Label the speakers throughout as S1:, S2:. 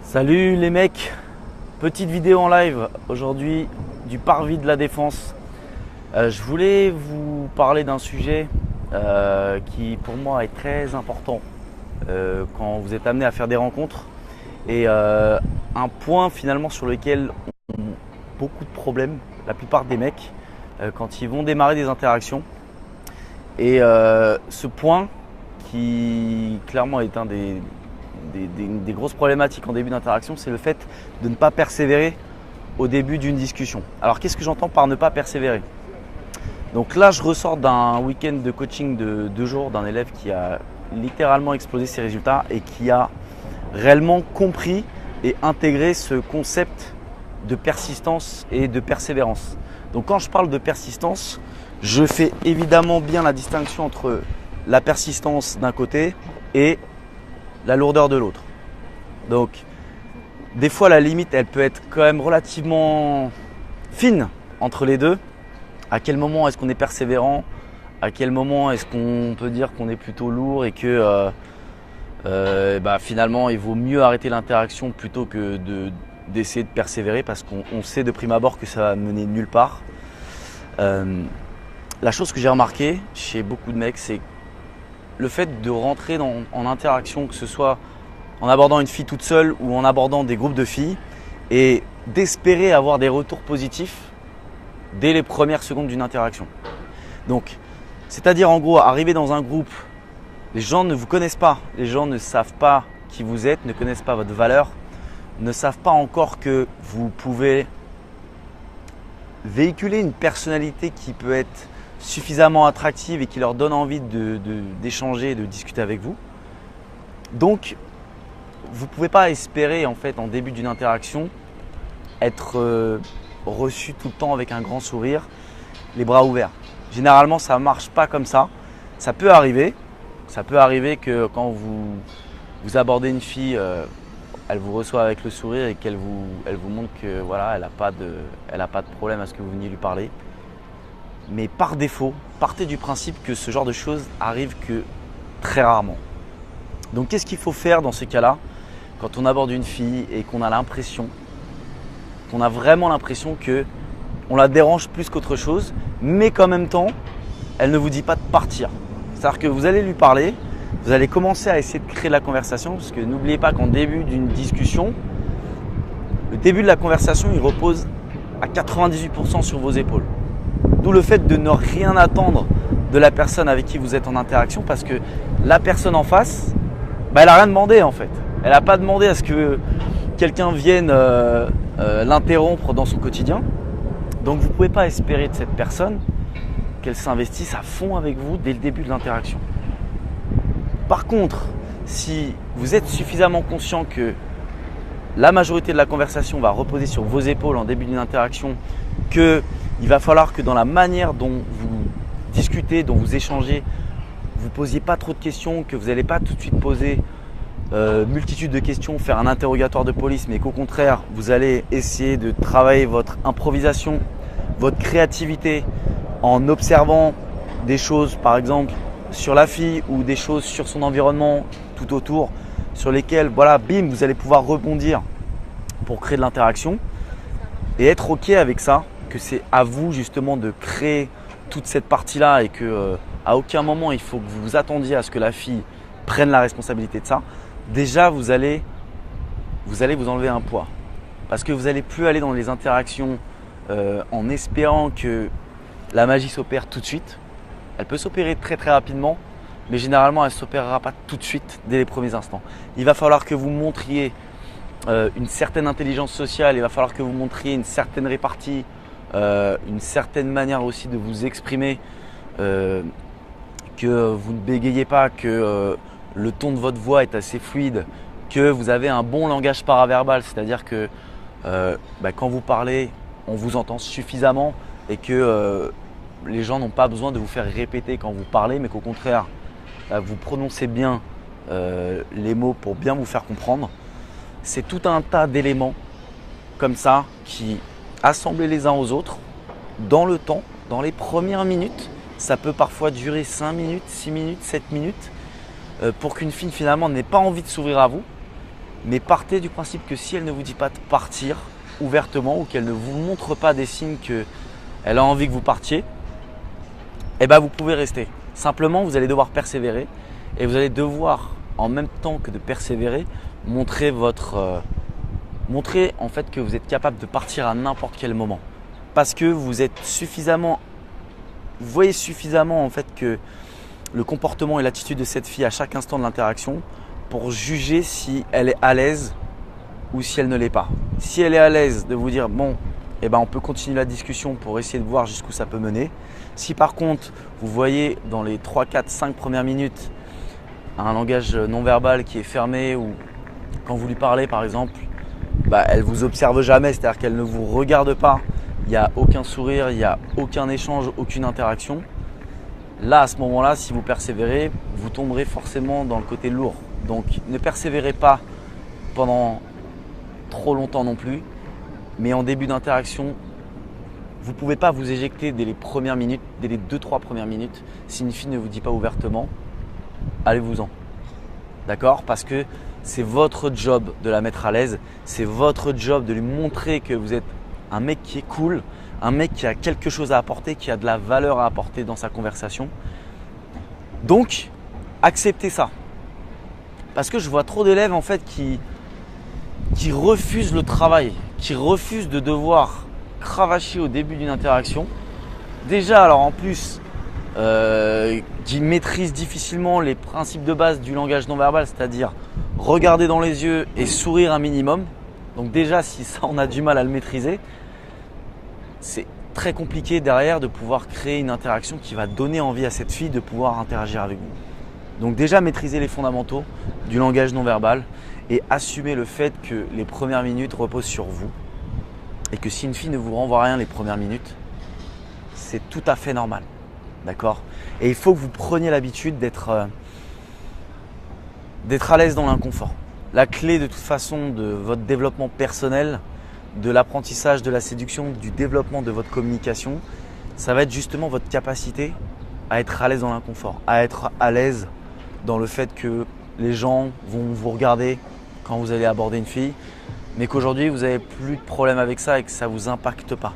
S1: Salut les mecs, petite vidéo en live aujourd'hui du parvis de la Défense. Je voulais vous parler d'un sujet qui pour moi est très important quand vous êtes amené à faire des rencontres et un point finalement sur lequel on a beaucoup de problèmes, la plupart des mecs, quand ils vont démarrer des interactions. Et ce point qui clairement est un des grosses problématiques en début d'interaction, c'est le fait de ne pas persévérer au début d'une discussion. Alors qu'est-ce que j'entends par ne pas persévérer? Donc là, je ressors d'un week-end de coaching de 2 jours d'un élève qui a littéralement explosé ses résultats et qui a réellement compris et intégré ce concept de persistance et de persévérance. Donc quand je parle de persistance, je fais évidemment bien la distinction entre la persistance d'un côté et la lourdeur de l'autre. Donc des fois la limite elle peut être quand même relativement fine entre les deux. À quel moment est-ce qu'on est persévérant? À quel moment est-ce qu'on peut dire qu'on est plutôt lourd et que finalement il vaut mieux arrêter l'interaction plutôt que d'essayer de persévérer parce qu'on sait de prime abord que ça va mener nulle part. La chose que j'ai remarqué chez beaucoup de mecs, c'est le fait de rentrer en interaction, que ce soit en abordant une fille toute seule ou en abordant des groupes de filles, et d'espérer avoir des retours positifs dès les premières secondes d'une interaction. Donc, c'est-à-dire en gros, arriver dans un groupe, les gens ne vous connaissent pas, les gens ne savent pas qui vous êtes, ne connaissent pas votre valeur, ne savent pas encore que vous pouvez véhiculer une personnalité qui peut être suffisamment attractive et qui leur donne envie d'échanger, de discuter avec vous. Donc, vous ne pouvez pas espérer en fait en début d'une interaction être reçu tout le temps avec un grand sourire, les bras ouverts. Généralement, ça ne marche pas comme ça. Ça peut arriver que quand vous abordez une fille, elle vous reçoit avec le sourire et elle vous montre que voilà, elle n'a pas de problème à ce que vous veniez lui parler. Mais par défaut, partez du principe que ce genre de choses arrive que très rarement. Donc qu'est-ce qu'il faut faire dans ce cas-là quand on aborde une fille et qu'on a vraiment l'impression qu'on la dérange plus qu'autre chose, mais qu'en même temps, elle ne vous dit pas de partir. C'est-à-dire que vous allez lui parler, vous allez commencer à essayer de créer la conversation, parce que n'oubliez pas qu'en début d'une discussion, le début de la conversation, il repose à 98% sur vos épaules. D'où le fait de ne rien attendre de la personne avec qui vous êtes en interaction, parce que la personne en face, elle n'a rien demandé en fait. Elle n'a pas demandé à ce que quelqu'un vienne l'interrompre dans son quotidien. Donc vous ne pouvez pas espérer de cette personne qu'elle s'investisse à fond avec vous dès le début de l'interaction. Par contre, si vous êtes suffisamment conscient que la majorité de la conversation va reposer sur vos épaules en début d'une interaction, qu'il va falloir que dans la manière dont vous discutez, dont vous échangez, vous ne posiez pas trop de questions, que vous n'allez pas tout de suite poser multitude de questions, faire un interrogatoire de police, mais qu'au contraire, vous allez essayer de travailler votre improvisation, votre créativité en observant des choses, par exemple, sur la fille ou des choses sur son environnement tout autour, sur lesquelles, voilà, bim, vous allez pouvoir rebondir pour créer de l'interaction et être OK avec ça, que c'est à vous justement de créer toute cette partie-là et que à aucun moment il faut que vous vous attendiez à ce que la fille prenne la responsabilité de ça. Déjà, vous allez vous enlever un poids parce que vous n'allez plus aller dans les interactions en espérant que la magie s'opère tout de suite. Elle peut s'opérer très très rapidement, mais généralement elle ne s'opérera pas tout de suite dès les premiers instants. Il va falloir que vous montriez une certaine intelligence sociale, il va falloir que vous montriez une certaine répartie, une certaine manière aussi de vous exprimer, que vous ne bégayez pas, que le ton de votre voix est assez fluide, que vous avez un bon langage paraverbal, c'est-à-dire que quand vous parlez, on vous entend suffisamment et que les gens n'ont pas besoin de vous faire répéter quand vous parlez, mais qu'au contraire, vous prononcez bien les mots pour bien vous faire comprendre. C'est tout un tas d'éléments comme ça qui, assemblés les uns aux autres, dans le temps, dans les premières minutes, ça peut parfois durer 5 minutes, 6 minutes, 7 minutes, pour qu'une fille finalement n'ait pas envie de s'ouvrir à vous. Mais partez du principe que si elle ne vous dit pas de partir ouvertement ou qu'elle ne vous montre pas des signes qu'elle a envie que vous partiez, eh ben vous pouvez rester. Simplement, vous allez devoir persévérer et vous allez devoir, en même temps que de persévérer, montrer en fait que vous êtes capable de partir à n'importe quel moment. Parce que vous voyez suffisamment en fait que le comportement et l'attitude de cette fille à chaque instant de l'interaction pour juger si elle est à l'aise ou si elle ne l'est pas. Si elle est à l'aise, de vous dire bon, eh ben on peut continuer la discussion pour essayer de voir jusqu'où ça peut mener. Si par contre vous voyez dans les 3, 4, 5 premières minutes un langage non verbal qui est fermé ou quand vous lui parlez par exemple, elle vous observe jamais, c'est-à-dire qu'elle ne vous regarde pas, il n'y a aucun sourire, il n'y a aucun échange, aucune interaction. Là, à ce moment-là, si vous persévérez, vous tomberez forcément dans le côté lourd. Donc, ne persévérez pas pendant trop longtemps non plus. Mais en début d'interaction, vous ne pouvez pas vous éjecter dès les premières minutes, dès les 2-3 premières minutes. Si une fille ne vous dit pas ouvertement, allez-vous-en. D'accord? Parce que c'est votre job de la mettre à l'aise. C'est votre job de lui montrer que vous êtes un mec qui est cool, un mec qui a quelque chose à apporter, qui a de la valeur à apporter dans sa conversation. Donc, acceptez ça. Parce que je vois trop d'élèves en fait qui refusent le travail, qui refusent de devoir cravacher au début d'une interaction. Déjà, alors en plus, qui maîtrisent difficilement les principes de base du langage non verbal, c'est-à-dire regarder dans les yeux et sourire un minimum. Donc déjà, si ça on a du mal à le maîtriser, c'est très compliqué derrière de pouvoir créer une interaction qui va donner envie à cette fille de pouvoir interagir avec vous. Donc déjà, maîtriser les fondamentaux du langage non verbal et assumer le fait que les premières minutes reposent sur vous et que si une fille ne vous renvoie rien les premières minutes, c'est tout à fait normal. D'accord? Et il faut que vous preniez l'habitude d'être à l'aise dans l'inconfort. La clé de toute façon de votre développement personnel, de l'apprentissage de la séduction, du développement de votre communication, ça va être justement votre capacité à être à l'aise dans l'inconfort, à être à l'aise dans le fait que les gens vont vous regarder quand vous allez aborder une fille, mais qu'aujourd'hui vous n'avez plus de problème avec ça et que ça ne vous impacte pas.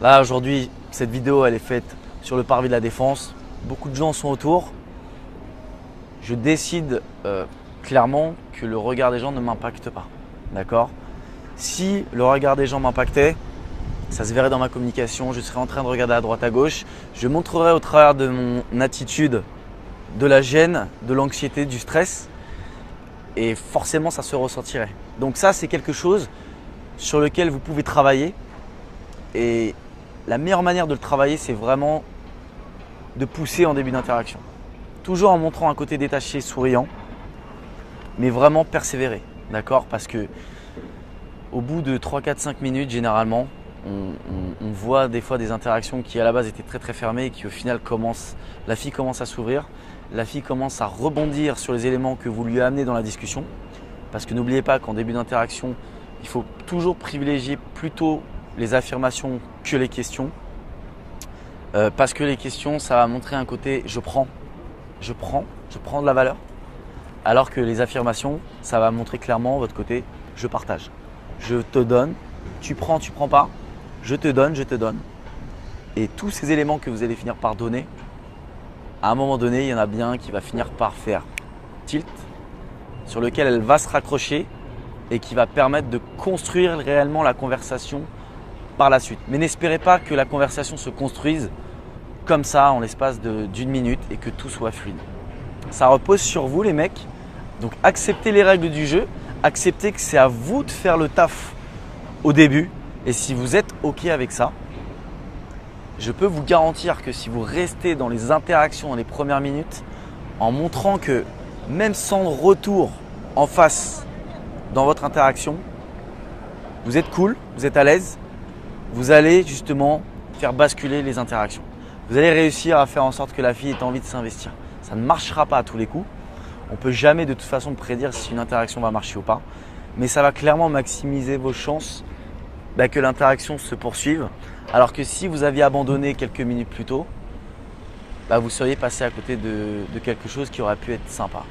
S1: Là aujourd'hui, cette vidéo elle est faite sur le parvis de la Défense, beaucoup de gens sont autour. Je décide clairement que le regard des gens ne m'impacte pas. D'accord? Si le regard des gens m'impactait, ça se verrait dans ma communication, je serais en train de regarder à droite à gauche, je montrerais au travers de mon attitude de la gêne, de l'anxiété, du stress et forcément ça se ressentirait. Donc ça c'est quelque chose sur lequel vous pouvez travailler et la meilleure manière de le travailler c'est vraiment de pousser en début d'interaction. Toujours en montrant un côté détaché, souriant, mais vraiment persévérer, d'accord? Parce que au bout de 3, 4, 5 minutes, généralement, on voit des fois des interactions qui à la base étaient très très fermées et qui au final la fille commence à s'ouvrir, la fille commence à rebondir sur les éléments que vous lui amenez dans la discussion. Parce que n'oubliez pas qu'en début d'interaction, il faut toujours privilégier plutôt les affirmations que les questions. Parce que les questions, ça va montrer un côté je prends de la valeur. Alors que les affirmations, ça va montrer clairement votre côté je partage. Je te donne, tu prends pas, je te donne. Et tous ces éléments que vous allez finir par donner, à un moment donné, il y en a bien un qui va finir par faire tilt, sur lequel elle va se raccrocher et qui va permettre de construire réellement la conversation par la suite. Mais n'espérez pas que la conversation se construise comme ça en l'espace d'une minute et que tout soit fluide. Ça repose sur vous les mecs, donc acceptez les règles du jeu, acceptez que c'est à vous de faire le taf au début et si vous êtes OK avec ça, je peux vous garantir que si vous restez dans les interactions dans les premières minutes en montrant que même sans retour en face dans votre interaction, vous êtes cool, vous êtes à l'aise, vous allez justement faire basculer les interactions. Vous allez réussir à faire en sorte que la fille ait envie de s'investir. Ça ne marchera pas à tous les coups. On ne peut jamais de toute façon prédire si une interaction va marcher ou pas. Mais ça va clairement maximiser vos chances que l'interaction se poursuive. Alors que si vous aviez abandonné quelques minutes plus tôt, vous seriez passé à côté de quelque chose qui aurait pu être sympa.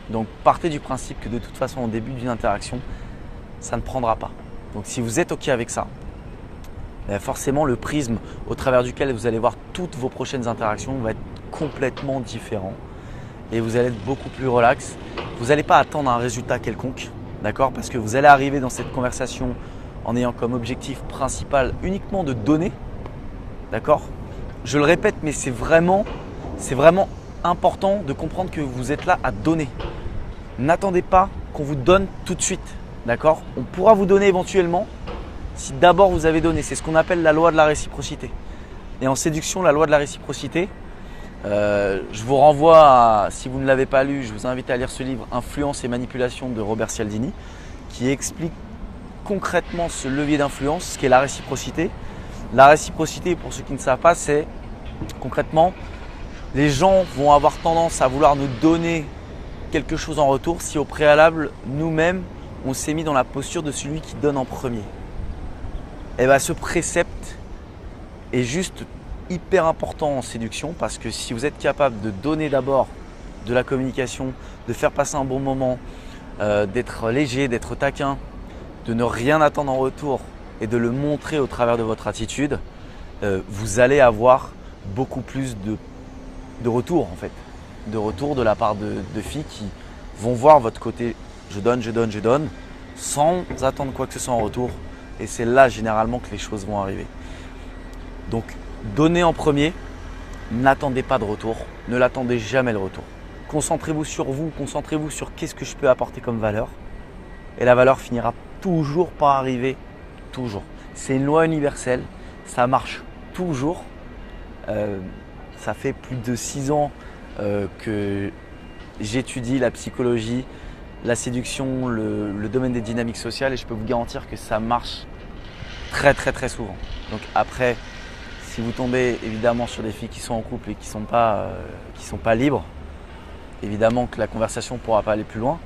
S1: Donc partez du principe que de toute façon au début d'une interaction, ça ne prendra pas. Donc si vous êtes OK avec ça, forcément le prisme au travers duquel vous allez voir toutes vos prochaines interactions va être complètement différent et vous allez être beaucoup plus relax. Vous n'allez pas attendre un résultat quelconque, d'accord? Parce que vous allez arriver dans cette conversation en ayant comme objectif principal uniquement de donner, d'accord? Je le répète, mais c'est vraiment important de comprendre que vous êtes là à donner. N'attendez pas qu'on vous donne tout de suite, d'accord? On pourra vous donner éventuellement si d'abord vous avez donné. C'est ce qu'on appelle la loi de la réciprocité. Et en séduction, la loi de la réciprocité, je vous renvoie à, si vous ne l'avez pas lu, je vous invite à lire ce livre Influence et manipulation de Robert Cialdini qui explique concrètement ce levier d'influence, ce qu'est la réciprocité. La réciprocité, pour ceux qui ne savent pas, c'est concrètement les gens vont avoir tendance à vouloir nous donner quelque chose en retour si au préalable, nous-mêmes, on s'est mis dans la posture de celui qui donne en premier. Et bien ce précepte est juste hyper important en séduction parce que si vous êtes capable de donner d'abord de la communication, de faire passer un bon moment, d'être léger, d'être taquin, de ne rien attendre en retour et de le montrer au travers de votre attitude, vous allez avoir beaucoup plus de retours en fait. De retours de la part de filles qui vont voir votre côté je donne sans attendre quoi que ce soit en retour. Et c'est là généralement que les choses vont arriver. Donc donnez en premier, n'attendez pas de retour, ne l'attendez jamais le retour. Concentrez-vous sur vous, concentrez-vous sur qu'est-ce que je peux apporter comme valeur. Et la valeur finira toujours par arriver, toujours. C'est une loi universelle, ça marche toujours. Ça fait plus de 6 ans que j'étudie la psychologie, la séduction, le domaine des dynamiques sociales et je peux vous garantir que ça marche très souvent. Donc après, si vous tombez évidemment sur des filles qui sont en couple et qui sont pas libres, évidemment que la conversation ne pourra pas aller plus loin.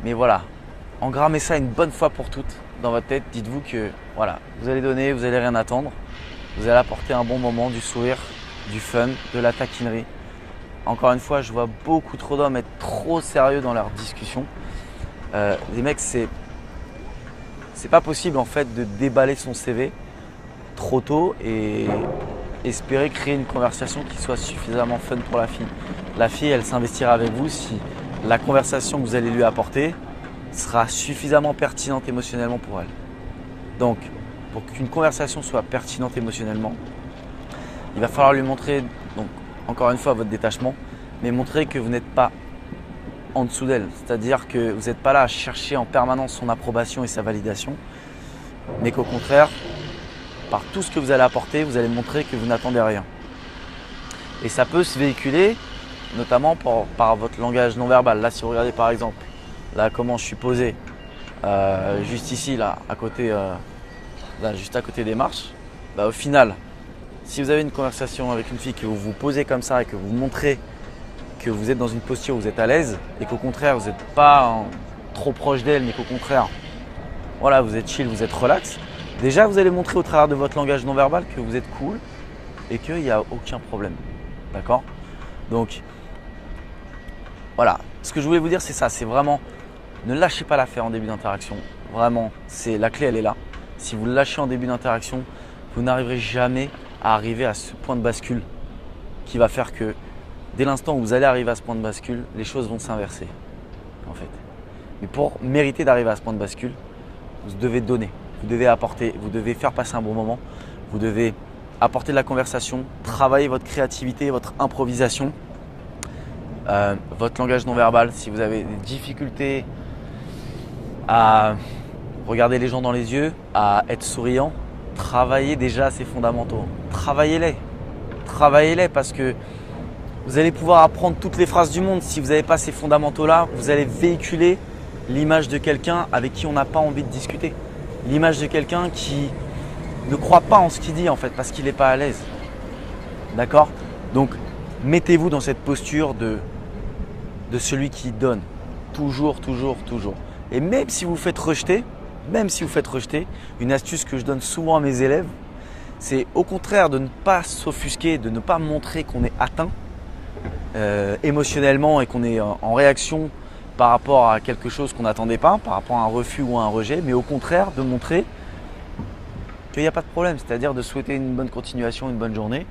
S1: Mais voilà, engrammez ça une bonne fois pour toutes dans votre tête. Dites-vous que voilà, vous allez donner, vous n'allez rien attendre. Vous allez apporter un bon moment, du sourire, du fun, de la taquinerie. Encore une fois, je vois beaucoup trop d'hommes être trop sérieux dans leurs discussions. Les mecs, c'est pas possible en fait de déballer son CV trop tôt et espérer créer une conversation qui soit suffisamment fun pour la fille. La fille, elle s'investira avec vous si la conversation que vous allez lui apporter sera suffisamment pertinente émotionnellement pour elle. Donc, pour qu'une conversation soit pertinente émotionnellement, il va falloir lui montrer, donc encore une fois, votre détachement, mais montrer que vous n'êtes pas en dessous d'elle. C'est-à-dire que vous n'êtes pas là à chercher en permanence son approbation et sa validation, mais qu'au contraire, par tout ce que vous allez apporter, vous allez montrer que vous n'attendez rien. Et ça peut se véhiculer, notamment par votre langage non verbal. Là, si vous regardez par exemple, là comment je suis posé, juste ici, là, à côté, là, juste à côté des marches, au final, si vous avez une conversation avec une fille, que vous vous posez comme ça et que vous montrez que vous êtes dans une posture où vous êtes à l'aise et qu'au contraire, vous n'êtes pas trop proche d'elle, mais qu'au contraire, voilà, vous êtes chill, vous êtes relax, déjà, vous allez montrer au travers de votre langage non verbal que vous êtes cool et qu'il n'y a aucun problème. D'accord? Donc, voilà. Ce que je voulais vous dire, c'est ça. C'est vraiment, ne lâchez pas l'affaire en début d'interaction. Vraiment, la clé, elle est là. Si vous le lâchez en début d'interaction, vous n'arriverez jamais à arriver à ce point de bascule qui va faire que dès l'instant où vous allez arriver à ce point de bascule, les choses vont s'inverser en fait. Mais pour mériter d'arriver à ce point de bascule, vous devez donner, vous devez apporter, vous devez faire passer un bon moment, vous devez apporter de la conversation, travailler votre créativité, votre improvisation, votre langage non verbal. Si vous avez des difficultés à regarder les gens dans les yeux, à être souriant, travaillez déjà ces fondamentaux. Travaillez-les parce que vous allez pouvoir apprendre toutes les phrases du monde. Si vous n'avez pas ces fondamentaux-là, vous allez véhiculer l'image de quelqu'un avec qui on n'a pas envie de discuter. L'image de quelqu'un qui ne croit pas en ce qu'il dit en fait parce qu'il n'est pas à l'aise. D'accord? Donc, mettez-vous dans cette posture de celui qui donne. Toujours. Et même si vous faites rejeter, une astuce que je donne souvent à mes élèves, c'est au contraire de ne pas s'offusquer, de ne pas montrer qu'on est atteint, émotionnellement et qu'on est en réaction par rapport à quelque chose qu'on n'attendait pas, par rapport à un refus ou à un rejet, mais au contraire de montrer qu'il n'y a pas de problème, c'est-à-dire de souhaiter une bonne continuation, une bonne journée,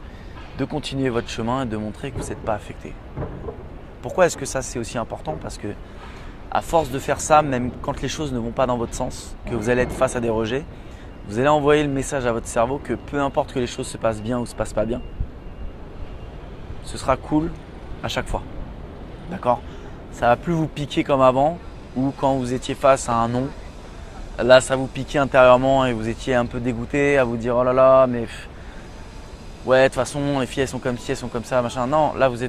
S1: de continuer votre chemin et de montrer que vous n'êtes pas affecté. Pourquoi est-ce que ça c'est aussi important? Parce que à force de faire ça, même quand les choses ne vont pas dans votre sens, que vous allez être face à des rejets, vous allez envoyer le message à votre cerveau que peu importe que les choses se passent bien ou se passent pas bien, ce sera cool à chaque fois. D'accord? Ça va plus vous piquer comme avant ou quand vous étiez face à un non. Là, ça vous piquait intérieurement et vous étiez un peu dégoûté à vous dire oh là là, mais ouais, de toute façon, les filles elles sont comme ci, elles sont comme ça, machin. Non, là vous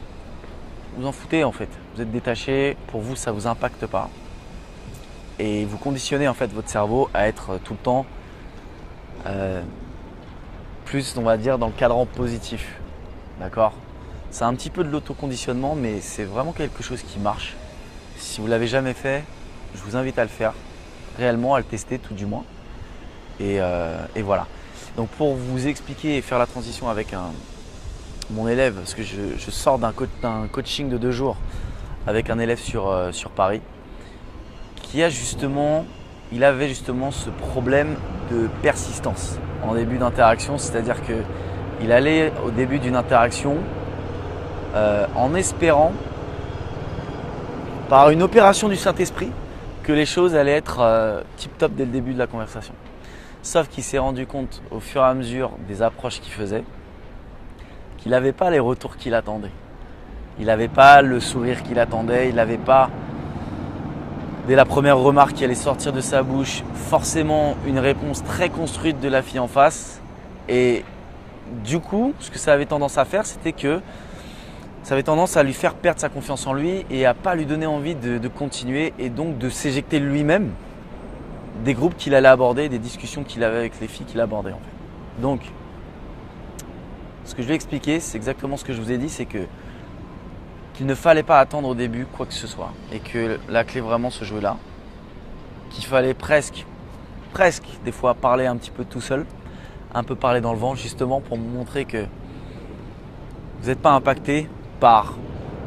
S1: en foutez en fait. Vous êtes détaché, pour vous ça vous impacte pas. Et vous conditionnez en fait votre cerveau à être tout le temps plus, on va dire, dans le cadran positif. D'accord? C'est un petit peu de l'autoconditionnement, mais c'est vraiment quelque chose qui marche. Si vous ne l'avez jamais fait, je vous invite à le faire, réellement à le tester tout du moins. Et voilà. Donc pour vous expliquer et faire la transition avec mon élève, parce que je sors d'un coaching de 2 jours avec un élève sur Paris, il avait justement ce problème de persistance en début d'interaction, c'est-à-dire qu'il allait au début d'une interaction en espérant, par une opération du Saint-Esprit, que les choses allaient être tip-top dès le début de la conversation. Sauf qu'il s'est rendu compte au fur et à mesure des approches qu'il faisait qu'il n'avait pas les retours qu'il attendait. Il n'avait pas le sourire qu'il attendait, il n'avait pas, dès la première remarque qui allait sortir de sa bouche, forcément une réponse très construite de la fille en face. Et du coup, ce que ça avait tendance à faire, c'était que ça avait tendance à lui faire perdre sa confiance en lui et à pas lui donner envie de continuer et donc de s'éjecter lui-même des groupes qu'il allait aborder, des discussions qu'il avait avec les filles qu'il abordait en fait. Donc, ce que je vais expliquer, c'est exactement ce que je vous ai dit, c'est qu'il ne fallait pas attendre au début quoi que ce soit et que la clé vraiment se jouait là, qu'il fallait presque des fois parler un petit peu tout seul, un peu parler dans le vent justement pour montrer que vous n'êtes pas impacté par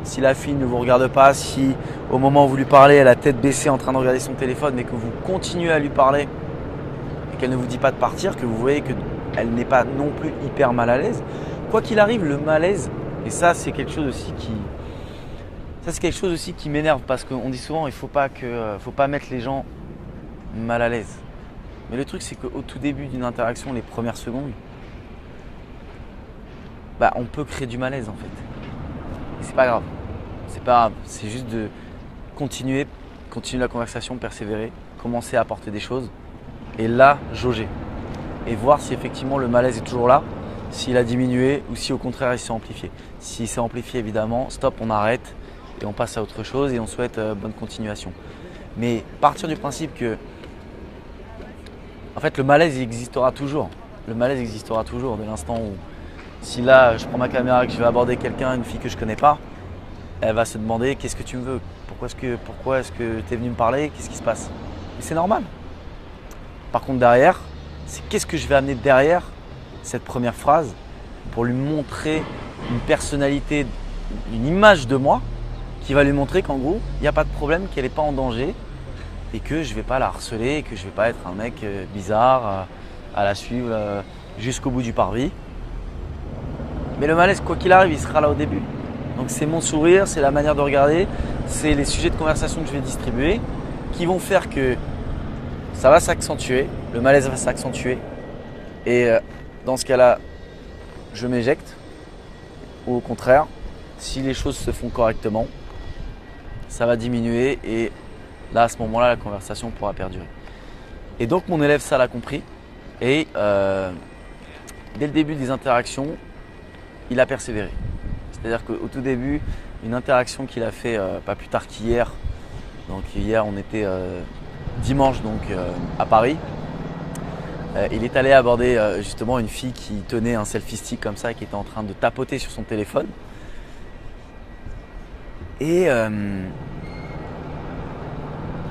S1: si la fille ne vous regarde pas, si au moment où vous lui parlez, elle a la tête baissée en train de regarder son téléphone, mais que vous continuez à lui parler et qu'elle ne vous dit pas de partir, que vous voyez qu'elle n'est pas non plus hyper mal à l'aise. Quoi qu'il arrive, le malaise, et ça c'est quelque chose aussi qui m'énerve parce qu'on dit souvent il faut pas mettre les gens mal à l'aise. Mais le truc c'est qu'au tout début d'une interaction, les premières secondes, on peut créer du malaise en fait. Et c'est pas grave. C'est pas grave. C'est juste de continuer la conversation, persévérer, commencer à apporter des choses et là jauger. Et voir si effectivement le malaise est toujours là, s'il a diminué ou si au contraire il s'est amplifié. S'il s'est amplifié évidemment, stop, on arrête et on passe à autre chose et on souhaite bonne continuation. Mais partir du principe que en fait le malaise il existera toujours. Le malaise existera toujours dès l'instant où si là je prends ma caméra et que je vais aborder quelqu'un, une fille que je connais pas, elle va se demander qu'est-ce que tu me veux, pourquoi est-ce que tu es venu me parler, qu'est-ce qui se passe. Et c'est normal. Par contre derrière, c'est qu'est-ce que je vais amener derrière cette première phrase pour lui montrer une personnalité, une image de moi qui va lui montrer qu'en gros, il n'y a pas de problème, qu'elle n'est pas en danger et que je ne vais pas la harceler et que je ne vais pas être un mec bizarre à la suivre jusqu'au bout du parvis. Mais le malaise, quoi qu'il arrive, il sera là au début. Donc c'est mon sourire, c'est la manière de regarder, c'est les sujets de conversation que je vais distribuer qui vont faire que ça va s'accentuer, le malaise va s'accentuer et dans ce cas-là, je m'éjecte ou au contraire, si les choses se font correctement, ça va diminuer et là à ce moment-là, la conversation pourra perdurer. Et donc mon élève ça l'a compris et dès le début des interactions, il a persévéré. C'est-à-dire qu'au tout début, une interaction qu'il a fait pas plus tard qu'hier, donc hier on était dimanche donc à Paris, il est allé aborder justement une fille qui tenait un selfie stick comme ça et qui était en train de tapoter sur son téléphone. Et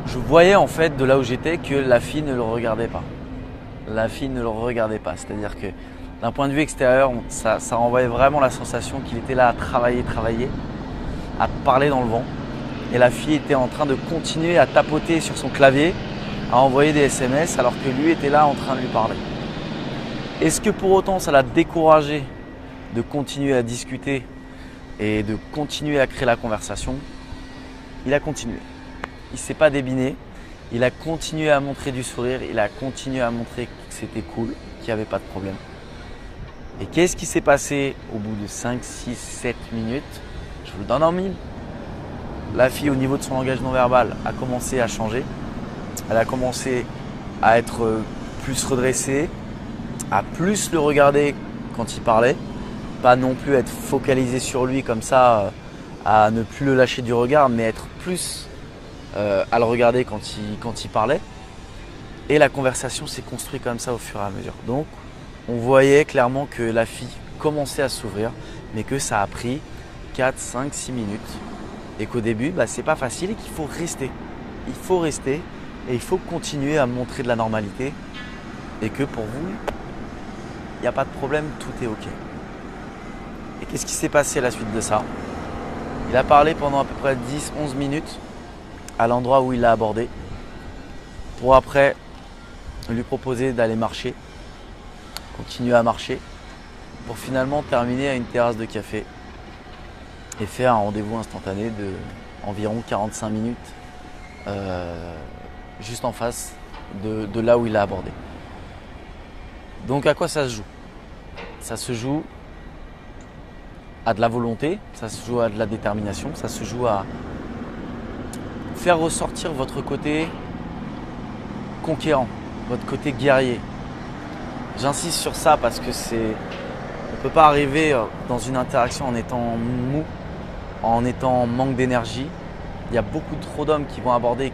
S1: je voyais en fait de là où j'étais que la fille ne le regardait pas. La fille ne le regardait pas, c'est-à-dire que d'un point de vue extérieur, ça renvoyait vraiment la sensation qu'il était là à travailler à parler dans le vent. Et la fille était en train de continuer à tapoter sur son clavier, à envoyer des SMS alors que lui était là en train de lui parler. Est-ce que pour autant ça l'a découragé de continuer à discuter et de continuer à créer la conversation? Il a continué. Il ne s'est pas débiné. Il a continué à montrer du sourire. Il a continué à montrer que c'était cool, qu'il n'y avait pas de problème. Et qu'est-ce qui s'est passé au bout de 5, 6, 7 minutes? Je vous le donne en mille. La fille, au niveau de son langage non verbal, a commencé à changer. Elle a commencé à être plus redressée, à plus le regarder quand il parlait, pas non plus être focalisée sur lui comme ça, à ne plus le lâcher du regard, mais être plus à le regarder quand il parlait. Et la conversation s'est construite comme ça au fur et à mesure. Donc, on voyait clairement que la fille commençait à s'ouvrir, mais que ça a pris 4, 5, 6 minutes. Et qu'au début, c'est pas facile et qu'il faut rester. Il faut rester et il faut continuer à montrer de la normalité. Et que pour vous, il n'y a pas de problème, tout est OK. Et qu'est-ce qui s'est passé à la suite de ça? Il a parlé pendant à peu près 10-11 minutes à l'endroit où il l'a abordé, pour après lui proposer d'aller marcher, continuer à marcher, pour finalement terminer à une terrasse de café et faire un rendez-vous instantané de environ 45 minutes juste en face de là où il l'a abordé. Donc à quoi ça se joue? Ça se joue à de la volonté, ça se joue à de la détermination, ça se joue à faire ressortir votre côté conquérant, votre côté guerrier. J'insiste sur ça parce que on ne peut pas arriver dans une interaction en étant mou, en étant en manque d'énergie. Il y a beaucoup trop d'hommes qui vont aborder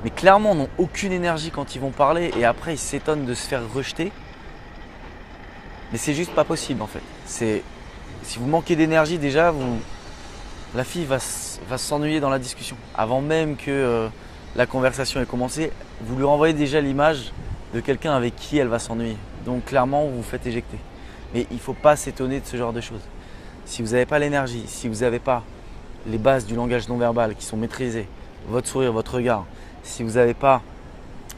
S1: mais clairement n'ont aucune énergie quand ils vont parler et après ils s'étonnent de se faire rejeter. Mais c'est juste pas possible en fait. Si vous manquez d'énergie déjà, la fille va s'ennuyer dans la discussion. Avant même que la conversation ait commencé, vous lui renvoyez déjà l'image de quelqu'un avec qui elle va s'ennuyer. Donc clairement, vous vous faites éjecter. Mais il ne faut pas s'étonner de ce genre de choses. Si vous n'avez pas l'énergie, si vous n'avez pas les bases du langage non verbal qui sont maîtrisées, votre sourire, votre regard, si vous n'avez pas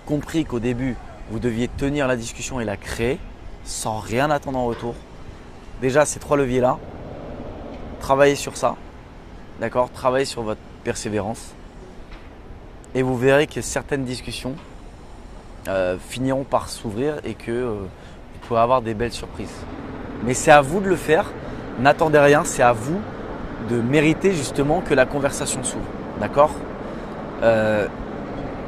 S1: compris qu'au début, vous deviez tenir la discussion et la créer sans rien attendre en retour, déjà ces 3 leviers-là, travaillez sur ça, d'accord? Travaillez sur votre persévérance et vous verrez que certaines discussions finiront par s'ouvrir et que vous pourrez avoir des belles surprises. Mais c'est à vous de le faire, n'attendez rien, c'est à vous de mériter justement que la conversation s'ouvre, d'accord?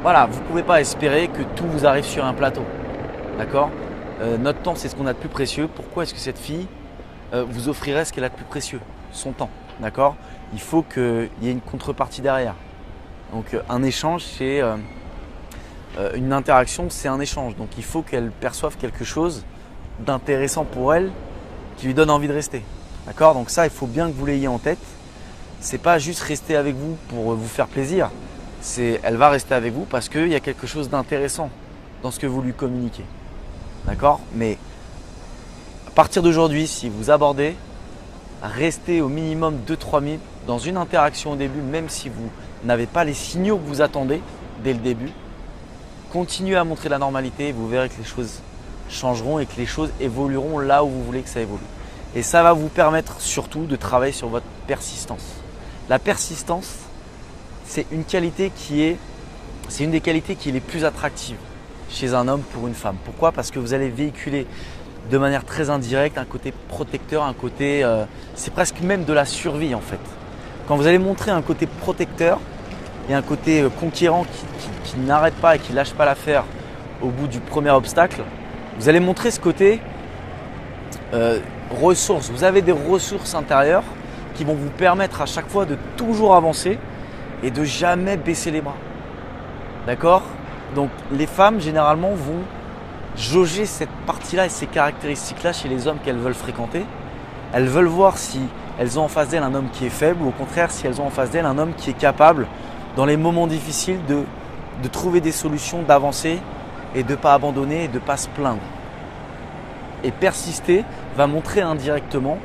S1: Voilà, vous ne pouvez pas espérer que tout vous arrive sur un plateau, d'accord? Notre temps, c'est ce qu'on a de plus précieux. Pourquoi est-ce que cette fille vous offrirait ce qu'elle a de plus précieux? Son temps, d'accord? Il faut qu'il y ait une contrepartie derrière. Donc un échange, c'est une interaction, c'est un échange. Donc il faut qu'elle perçoive quelque chose d'intéressant pour elle qui lui donne envie de rester. D'accord? Donc ça, il faut bien que vous l'ayez en tête. C'est pas juste rester avec vous pour vous faire plaisir. Elle va rester avec vous parce qu'il y a quelque chose d'intéressant dans ce que vous lui communiquez. D'accord? Mais à partir d'aujourd'hui, si vous abordez, restez au minimum 2-3 minutes dans une interaction au début, même si vous n'avez pas les signaux que vous attendez dès le début. Continuez à montrer la normalité et vous verrez que les choses changeront et que les choses évolueront là où vous voulez que ça évolue. Et ça va vous permettre surtout de travailler sur votre persistance. La persistance, c'est une qualité c'est une des qualités qui est les plus attractives chez un homme pour une femme. Pourquoi? Parce que vous allez véhiculer de manière très indirecte un côté protecteur, un côté, c'est presque même de la survie en fait. Quand vous allez montrer un côté protecteur et un côté conquérant qui n'arrête pas et qui lâche pas l'affaire au bout du premier obstacle, vous allez montrer ce côté ressources. Vous avez des ressources intérieures qui vont vous permettre à chaque fois de toujours avancer et de jamais baisser les bras. D'accord? Donc les femmes généralement vont jauger cette partie-là et ces caractéristiques-là chez les hommes qu'elles veulent fréquenter. Elles veulent voir si elles ont en face d'elles un homme qui est faible ou au contraire si elles ont en face d'elles un homme qui est capable dans les moments difficiles de trouver des solutions, d'avancer et de ne pas abandonner et de ne pas se plaindre. Et persister va montrer indirectement,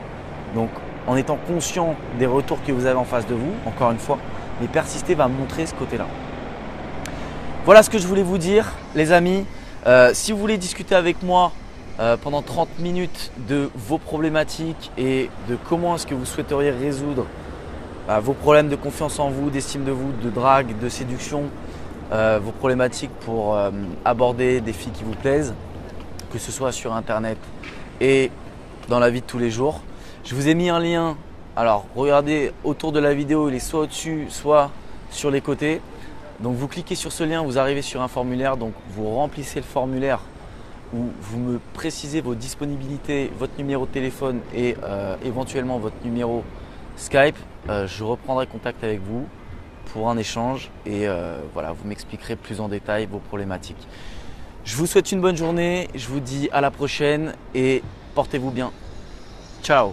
S1: donc en étant conscient des retours que vous avez en face de vous, encore une fois, mais persister va montrer ce côté-là. Voilà ce que je voulais vous dire, les amis. Si vous voulez discuter avec moi pendant 30 minutes de vos problématiques et de comment est-ce que vous souhaiteriez résoudre vos problèmes de confiance en vous, d'estime de vous, de drague, de séduction, vos problématiques pour aborder des filles qui vous plaisent, que ce soit sur internet et dans la vie de tous les jours. Je vous ai mis un lien, alors regardez autour de la vidéo, il est soit au-dessus, soit sur les côtés. Donc vous cliquez sur ce lien, vous arrivez sur un formulaire, donc vous remplissez le formulaire où vous me précisez vos disponibilités, votre numéro de téléphone et éventuellement votre numéro Skype. Je reprendrai contact avec vous pour un échange et voilà, vous m'expliquerez plus en détail vos problématiques. Je vous souhaite une bonne journée, je vous dis à la prochaine et portez-vous bien. Ciao.